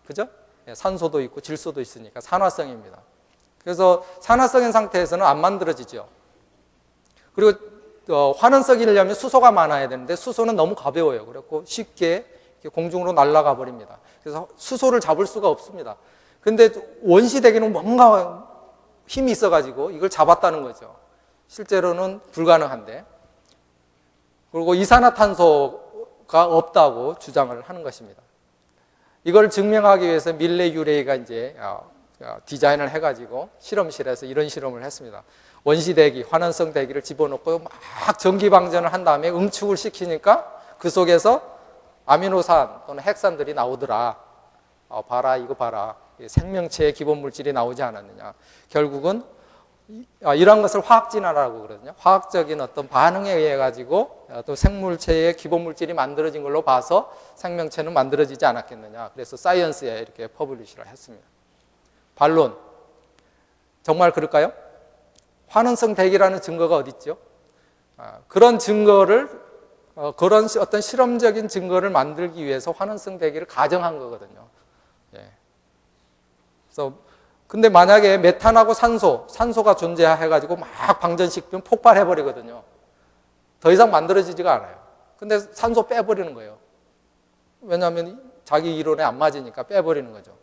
그죠? 산소도 있고 질소도 있으니까 산화성입니다. 그래서 산화성인 상태에서는 안 만들어지죠. 그리고 환원성이려면 수소가 많아야 되는데 수소는 너무 가벼워요. 그래서 쉽게 공중으로 날아가 버립니다. 그래서 수소를 잡을 수가 없습니다. 근데 원시 대기는 뭔가 힘이 있어가지고 이걸 잡았다는 거죠. 실제로는 불가능한데. 그리고 이산화탄소가 없다고 주장을 하는 것입니다. 이걸 증명하기 위해서 밀레 유레이가 이제 디자인을 해가지고 실험실에서 이런 실험을 했습니다. 원시 대기, 환원성 대기를 집어넣고 막 전기 방전을 한 다음에 응축을 시키니까 그 속에서 아미노산 또는 핵산들이 나오더라. 봐라, 이거 봐라. 생명체의 기본 물질이 나오지 않았느냐. 결국은 이러한 것을 화학진화라고 그러거든요. 화학적인 어떤 반응에 의해 가지고 또 생물체의 기본 물질이 만들어진 걸로 봐서 생명체는 만들어지지 않았겠느냐. 그래서 사이언스에 이렇게 퍼블리시를 했습니다. 반론. 정말 그럴까요? 환원성 대기라는 증거가 어디 있죠? 그런 증거를, 그런 어떤 실험적인 증거를 만들기 위해서 환원성 대기를 가정한 거거든요. 그래서 근데 만약에 메탄하고 산소가 존재해가지고 막 방전시키면 폭발해버리거든요. 더 이상 만들어지지가 않아요. 근데 산소 빼버리는 거예요. 왜냐하면 자기 이론에 안 맞으니까 빼버리는 거죠.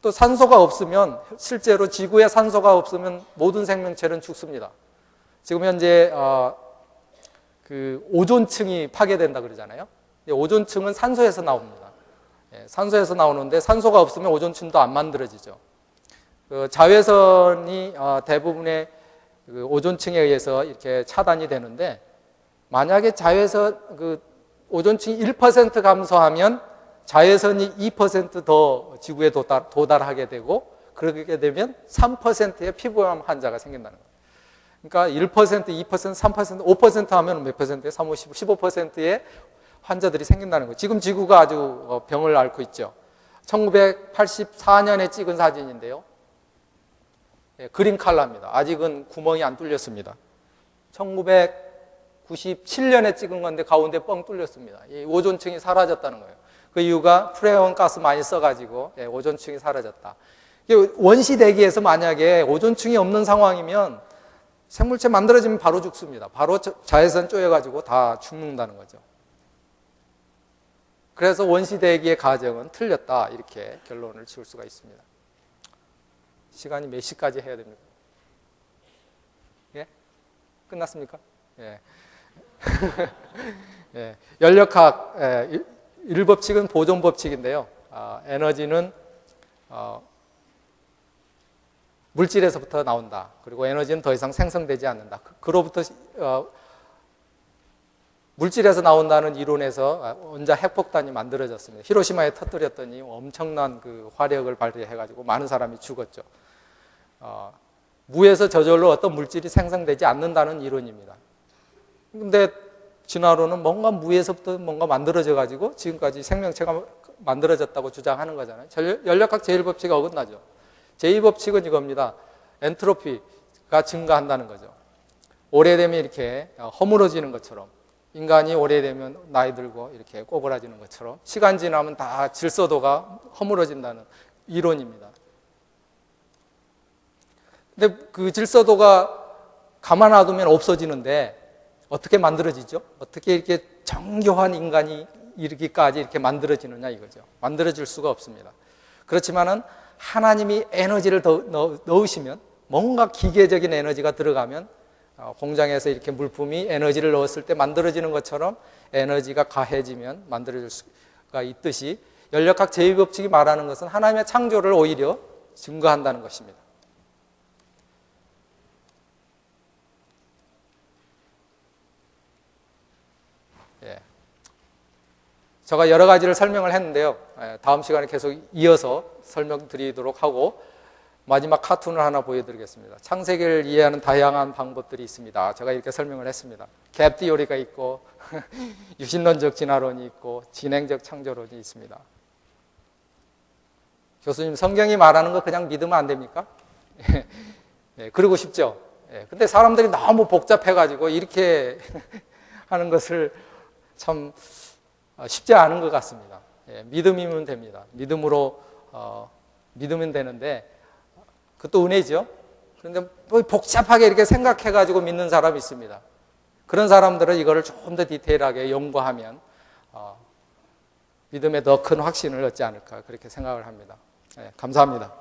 또 산소가 없으면, 실제로 지구에 산소가 없으면 모든 생명체는 죽습니다. 지금 현재 그 오존층이 파괴된다 그러잖아요. 오존층은 산소에서 나옵니다. 산소에서 나오는데 산소가 없으면 오존층도 안 만들어지죠. 그 자외선이 대부분의 그 오존층에 의해서 이렇게 차단이 되는데, 만약에 그 오존층이 1% 감소하면 자외선이 2% 더 지구에 도달하게 되고, 그렇게 되면 3%의 피부암 환자가 생긴다는 거예요. 그러니까 1%, 2%, 3%, 5% 하면 몇 퍼센트예요? 3, 5, 15%의 환자들이 생긴다는 거예요. 지금 지구가 아주 병을 앓고 있죠. 1984년에 찍은 사진인데요. 그린 컬러입니다. 아직은 구멍이 안 뚫렸습니다. 1997년에 찍은 건데 가운데 뻥 뚫렸습니다. 이 오존층이 사라졌다는 거예요. 그 이유가 프레온 가스 많이 써가지고 오존층이 사라졌다. 원시 대기에서 만약에 오존층이 없는 상황이면 생물체 만들어지면 바로 죽습니다. 바로 자외선 쪼여가지고 다 죽는다는 거죠. 그래서 원시 대기의 가정은 틀렸다, 이렇게 결론을 지을 수가 있습니다. 시간이 몇 시까지 해야 됩니까? 예? 끝났습니까? 예. 예. 연력학 1법칙은 보존법칙인데요. 에너지는 물질에서부터 나온다. 그리고 에너지는 더 이상 생성되지 않는다. 그로부터 물질에서 나온다는 이론에서 원자 핵폭탄이 만들어졌습니다. 히로시마에 터뜨렸더니 엄청난 그 화력을 발휘해가지고 많은 사람이 죽었죠. 무에서 저절로 어떤 물질이 생성되지 않는다는 이론입니다. 근데 진화론은 뭔가 무에서부터 뭔가 만들어져가지고 지금까지 생명체가 만들어졌다고 주장하는 거잖아요. 연력학 제1법칙이 어긋나죠. 제2법칙은 이겁니다. 엔트로피가 증가한다는 거죠. 오래되면 이렇게 허물어지는 것처럼 인간이 오래되면 나이 들고 이렇게 꼬부라지는 것처럼 시간 지나면 다 질서도가 허물어진다는 이론입니다. 근데 그 질서도가 가만 놔두면 없어지는데 어떻게 만들어지죠? 어떻게 이렇게 정교한 인간이 이르기까지 이렇게 만들어지느냐 이거죠. 만들어질 수가 없습니다. 그렇지만은 하나님이 에너지를 더 넣으시면, 뭔가 기계적인 에너지가 들어가면 공장에서 이렇게 물품이 에너지를 넣었을 때 만들어지는 것처럼 에너지가 가해지면 만들어질 수가 있듯이, 연력학 제2법칙이 말하는 것은 하나님의 창조를 오히려 증거한다는 것입니다. 제가 여러 가지를 설명을 했는데요. 다음 시간에 계속 이어서 설명드리도록 하고, 마지막 카툰을 하나 보여드리겠습니다. 창세기를 이해하는 다양한 방법들이 있습니다. 제가 이렇게 설명을 했습니다. 갭 디오리가 있고 유신론적 진화론이 있고 진행적 창조론이 있습니다. 교수님, 성경이 말하는 거 그냥 믿으면 안 됩니까? 그러고 싶죠. 근데 사람들이 너무 복잡해가지고 이렇게 하는 것을 참 쉽지 않은 것 같습니다. 믿음이면 됩니다. 믿음으로 믿으면 되는데, 그것도 은혜죠. 그런데 뭐 복잡하게 이렇게 생각해가지고 믿는 사람이 있습니다. 그런 사람들은 이거를 좀 더 디테일하게 연구하면 믿음에 더 큰 확신을 얻지 않을까, 그렇게 생각을 합니다. 감사합니다.